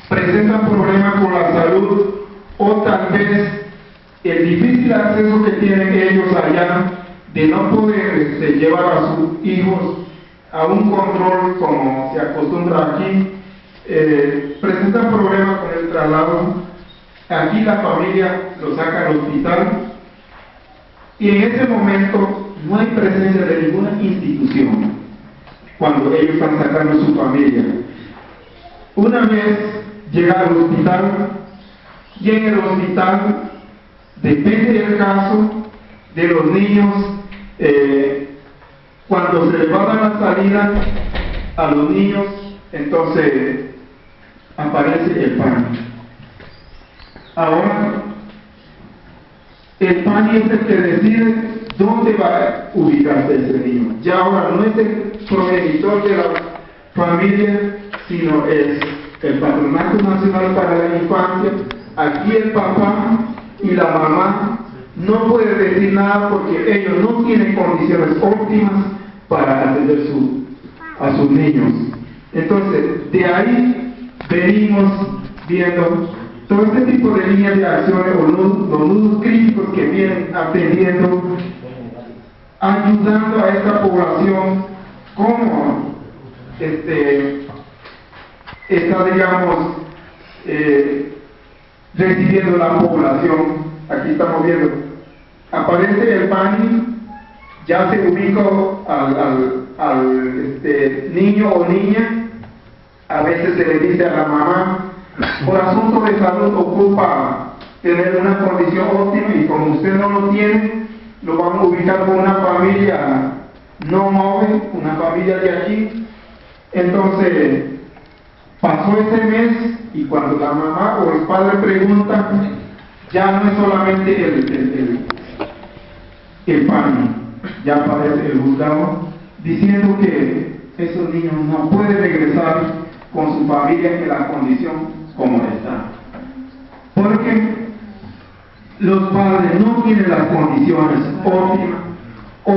presentan problemas con la salud o tal vez el difícil acceso que tienen ellos allá de no poder llevar a sus hijos a un control como se acostumbra aquí, presentan problemas con el traslado. Aquí la familia lo saca al hospital y en ese momento no hay presencia de ninguna institución cuando ellos están sacando a su familia. Una vez llega al hospital y en el hospital, depende del caso de los niños, cuando se les va a dar la salida a los niños, entonces aparece el PANI. Ahora, el PANI es el que decide dónde va a ubicarse ese niño. Ya ahora no es el progenitor de la familia, sino es el Patronato Nacional para la Infancia. Aquí el papá y la mamá no pueden decir nada porque ellos no tienen condiciones óptimas para atender a sus niños. Entonces, de ahí venimos viendo todo este tipo de líneas de acciones o los nudos críticos que vienen atendiendo, ayudando a esta población, como está, digamos, recibiendo la población. Aquí estamos viendo, aparece el PANI, ya se ubicó al niño o niña, a veces se le dice a la mamá, por asunto de salud ocupa tener una condición óptima y como usted no lo tiene, lo vamos a ubicar con una familia no móvil, una familia de aquí. Entonces, pasó ese mes y cuando la mamá o el padre pregunta, ya no es solamente el PANI, ya aparece el juzgado diciendo que esos niños no pueden regresar con su familia en la condición como está, porque los padres no tienen las condiciones óptimas o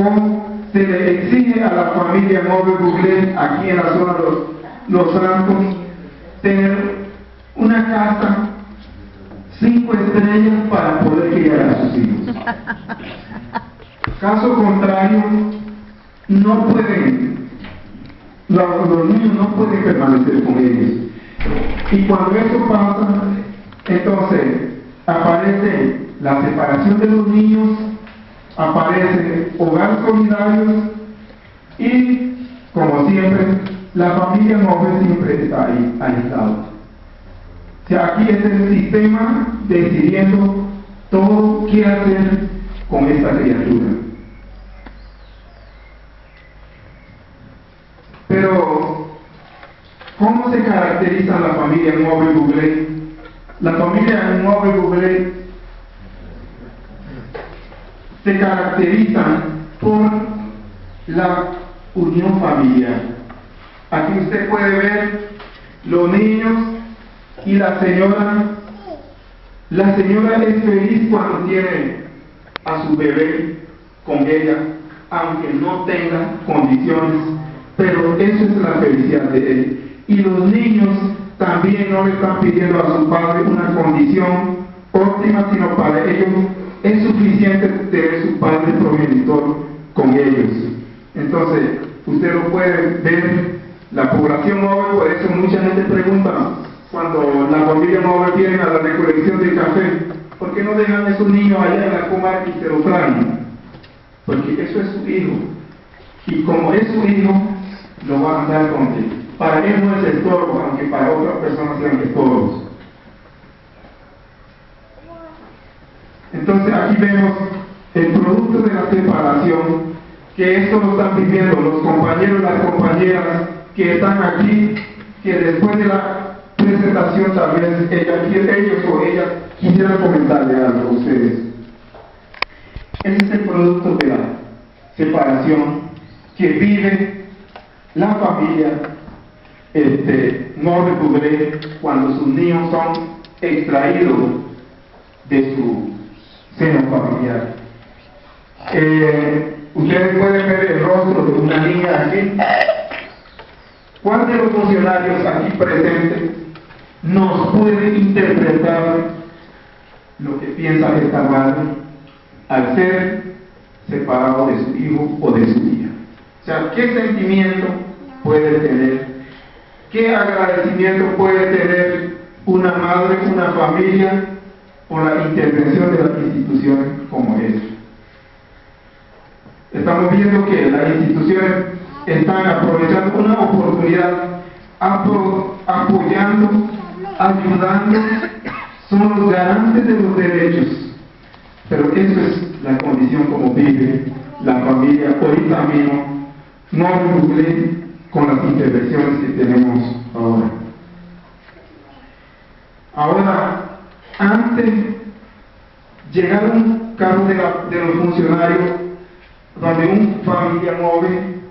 se le exige a la familia móvil Google aquí en la zona de Los Francos tener una casa 5 estrellas para poder criar a sus hijos. Caso contrario, no pueden, los niños no pueden permanecer con ellos. Y cuando eso pasa, entonces aparece la separación de los niños, aparece hogar solidario y, como siempre, la familia móvil siempre está ahí, aislada. O sea, aquí es el sistema decidiendo todo qué hacer con esta criatura. Pero, ¿cómo se caracteriza la familia móvil Google? La familia móvil Google se caracteriza por la unión familiar. Aquí usted puede ver los niños y la señora. La señora es feliz cuando tiene a su bebé con ella, aunque no tenga condiciones, pero eso es la felicidad de él. Y los niños también no le están pidiendo a su padre una condición óptima, sino para ellos es suficiente tener su padre progenitor con ellos. Entonces, usted lo puede ver, la población móvil, por eso mucha gente pregunta, cuando la familia móvil viene a la recolección de café, ¿por qué no dejan a esos niños allá en la comarca y se lo traen? Porque eso es su hijo. Y como es su hijo, lo va a andar contigo. Para él no es estorbo, aunque para otras personas sean estorbos. Entonces aquí vemos el producto de la separación, que esto lo están viviendo los compañeros y las compañeras que están aquí, que después de la presentación tal vez ellos o ellas quisieran comentarle algo a ustedes. Ese es el producto de la separación que vive la familia no recuperé cuando sus niños son extraídos de su seno familiar. Ustedes pueden ver el rostro de una niña aquí. ¿Cuál de los funcionarios aquí presentes nos puede interpretar lo que piensa esta madre al ser separado de su hijo o de su hija. O sea, ¿qué sentimiento puede tener? ¿Qué agradecimiento puede tener una madre, una familia, por la intervención de las instituciones como esta? Estamos viendo que las instituciones están aprovechando una oportunidad, apoyando, ayudando, son los garantes de los derechos. Pero eso es la condición como vive la familia ahorita mismo, no Brooklyn, con las intervenciones que tenemos ahora. Ahora, antes llegar un cargo de los funcionarios donde un familia móvil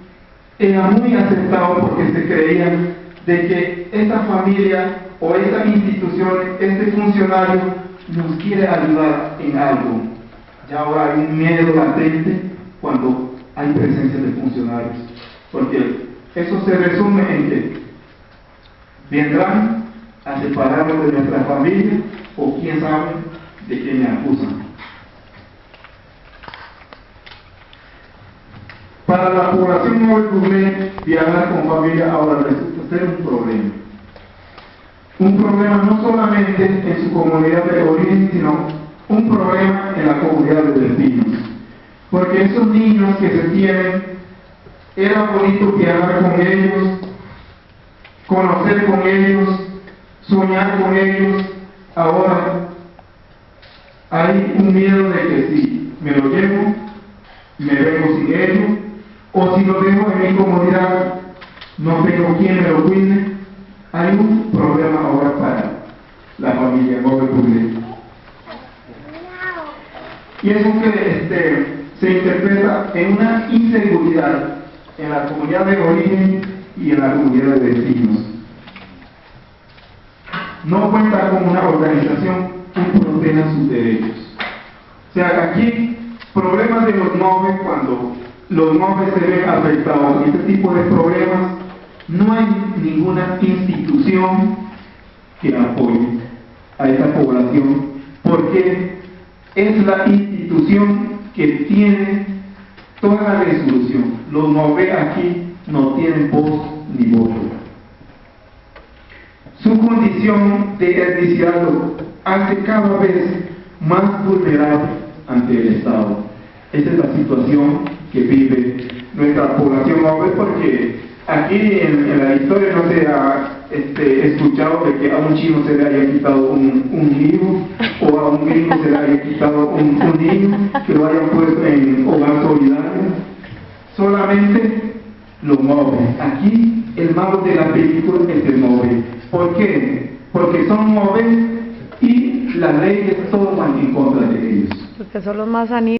era muy aceptado porque se creía de que esta familia o esta institución, este funcionario nos quiere ayudar en algo. Ya ahora hay un miedo latente cuando hay presencia de funcionarios, porque eso se resume en que vendrán a separarnos de nuestra familia o quién sabe de qué me acusan. Para la población móvil, viajar con familia ahora resulta ser un problema. Un problema no solamente en su comunidad de origen, sino un problema en la comunidad de destinos. Porque esos niños que se tienen, era bonito viajar con ellos, conocer con ellos, soñar con ellos. Ahora hay un miedo de que si me lo llevo, me vengo sin ellos, o si lo dejo en mi comunidad, no tengo quien me lo cuide. Hay un problema ahora para la familia móvil. Y eso que se interpreta en una inseguridad en la comunidad de origen y en la comunidad de destinos. No cuenta con una organización que proteja sus derechos. O sea, aquí, problemas de los móviles, cuando los móviles se ven afectados en este tipo de problemas, no hay ninguna institución que apoye a esta población, porque es la institución que tiene toda la resolución. Los móviles aquí no tienen voz ni voto. Su condición de etnicidad lo hace cada vez más vulnerable ante el Estado. Esa es la situación que vive nuestra población móvil, porque aquí en la historia no se ha escuchado de que a un chino se le haya quitado un hijo, o a un gringo se le haya quitado un niño, que lo hayan puesto en hogar solidario. Solamente los móviles. Aquí el malo de la película es el móvil. ¿Por qué? Porque son móviles y las leyes todas van en contra de ellos. Porque son los más